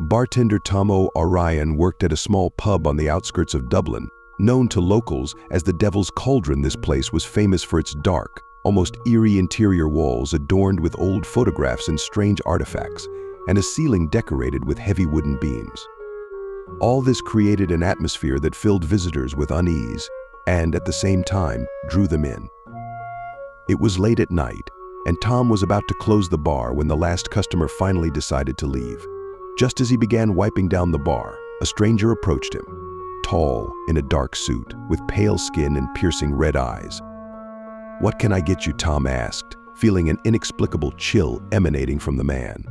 Bartender Tom O'Ryan worked at a small pub on the outskirts of Dublin. Known to locals as the Devil's Cauldron, this place was famous for its dark, almost eerie interior walls adorned with old photographs and strange artifacts, and a ceiling decorated with heavy wooden beams. All this created an atmosphere that filled visitors with unease and, at the same time, drew them in. It was late at night, and Tom was about to close the bar when the last customer finally decided to leave. Just as he began wiping down the bar, a stranger approached him, tall, in a dark suit, with pale skin and piercing red eyes. "What can I get you?" Tom asked, feeling an inexplicable chill emanating from the man.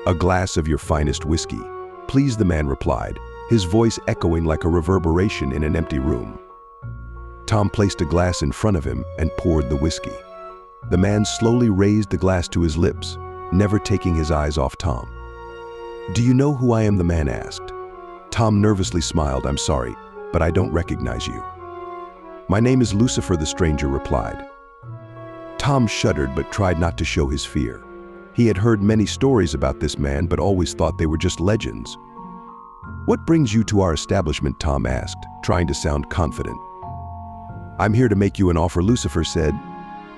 "A glass of your finest whiskey, please," the man replied, his voice echoing like a reverberation in an empty room. Tom placed a glass in front of him and poured the whiskey. The man slowly raised the glass to his lips, never taking his eyes off Tom. "Do you know who I am?" the man asked. Tom nervously smiled. "I'm sorry, but I don't recognize you." "My name is Lucifer," the stranger replied. Tom shuddered but tried not to show his fear. He had heard many stories about this man but always thought they were just legends. "What brings you to our establishment?" Tom asked, trying to sound confident. "I'm here to make you an offer," Lucifer said,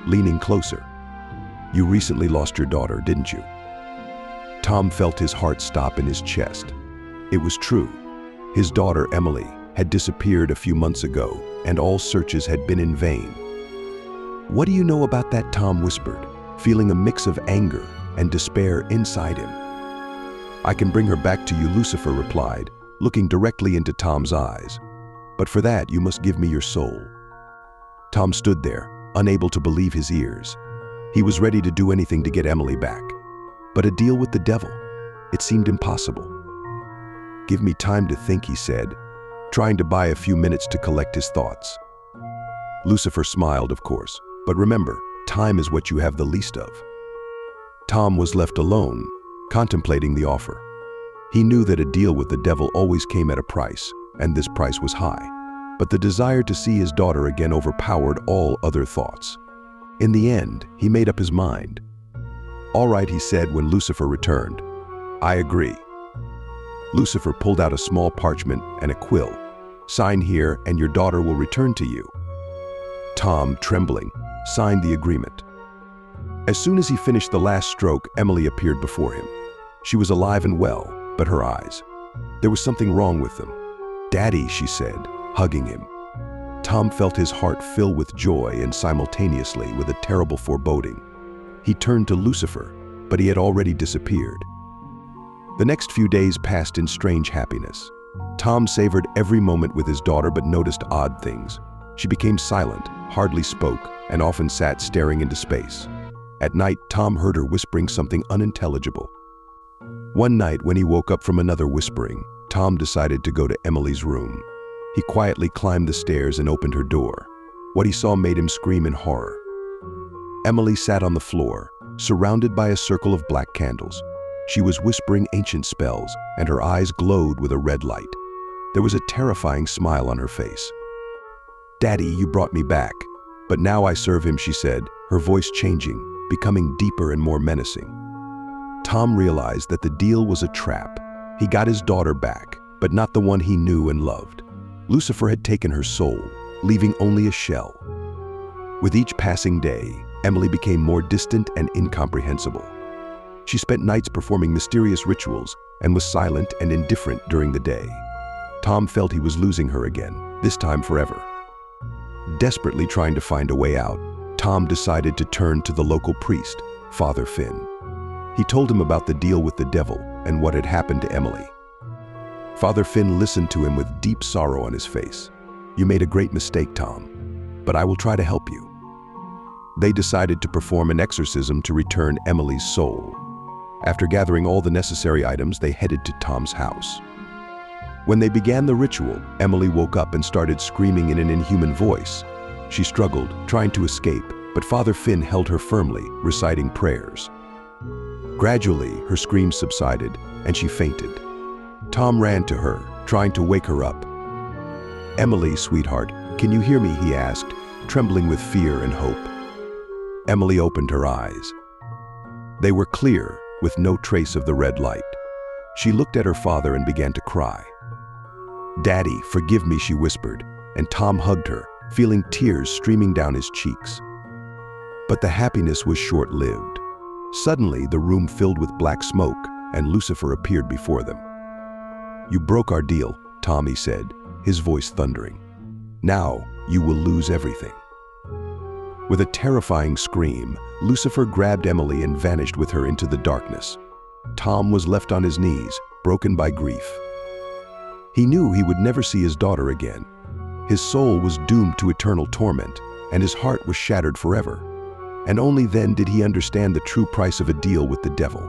leaning closer. "You recently lost your daughter, didn't you?" Tom felt his heart stop in his chest. It was true. His daughter, Emily, had disappeared a few months ago, and all searches had been in vain. "What do you know about that?" Tom whispered, feeling a mix of anger and despair inside him. "I can bring her back to you," Lucifer replied, looking directly into Tom's eyes. "But for that, you must give me your soul." Tom stood there, unable to believe his ears. He was ready to do anything to get Emily back. But a deal with the devil? It seemed impossible. "Give me time to think," he said, trying to buy a few minutes to collect his thoughts. Lucifer smiled, of course, but remember, time is what you have the least of. Tom was left alone, contemplating the offer. He knew that a deal with the devil always came at a price, and this price was high. But the desire to see his daughter again overpowered all other thoughts. In the end, he made up his mind. "All right," he said when Lucifer returned. "I agree." Lucifer pulled out a small parchment and a quill. "Sign here and your daughter will return to you." Tom, trembling, signed the agreement. As soon as he finished the last stroke, Emily appeared before him. She was alive and well, but her eyes, there was something wrong with them. "Daddy," she said, hugging him. Tom felt his heart fill with joy and simultaneously with a terrible foreboding. He turned to Lucifer, but he had already disappeared. The next few days passed in strange happiness. Tom savored every moment with his daughter but noticed odd things. She became silent, hardly spoke, and often sat staring into space. At night, Tom heard her whispering something unintelligible. One night, when he woke up from another whispering, Tom decided to go to Emily's room. He quietly climbed the stairs and opened her door. What he saw made him scream in horror. Emily sat on the floor, surrounded by a circle of black candles. She was whispering ancient spells, and her eyes glowed with a red light. There was a terrifying smile on her face. "Daddy, you brought me back, but now I serve him," she said, her voice changing, becoming deeper and more menacing. Tom realized that the deal was a trap. He got his daughter back, but not the one he knew and loved. Lucifer had taken her soul, leaving only a shell. With each passing day, Emily became more distant and incomprehensible. She spent nights performing mysterious rituals and was silent and indifferent during the day. Tom felt he was losing her again, this time forever. Desperately trying to find a way out, Tom decided to turn to the local priest, Father Finn. He told him about the deal with the devil and what had happened to Emily. Father Finn listened to him with deep sorrow on his face. "You made a great mistake, Tom, but I will try to help you." They decided to perform an exorcism to return Emily's soul. After gathering all the necessary items, they headed to Tom's house. When they began the ritual, Emily woke up and started screaming in an inhuman voice. She struggled, trying to escape, but Father Finn held her firmly, reciting prayers. Gradually, her screams subsided, and she fainted. Tom ran to her, trying to wake her up. "Emily, sweetheart, can you hear me?" he asked, trembling with fear and hope. Emily opened her eyes. They were clear, with no trace of the red light. She looked at her father and began to cry. "Daddy, forgive me," she whispered, and Tom hugged her, feeling tears streaming down his cheeks. But the happiness was short-lived. Suddenly, the room filled with black smoke, and Lucifer appeared before them. "You broke our deal," Tommy said, his voice thundering. "Now, you will lose everything." With a terrifying scream, Lucifer grabbed Emily and vanished with her into the darkness. Tom was left on his knees, broken by grief. He knew he would never see his daughter again. His soul was doomed to eternal torment, and his heart was shattered forever. And only then did he understand the true price of a deal with the devil.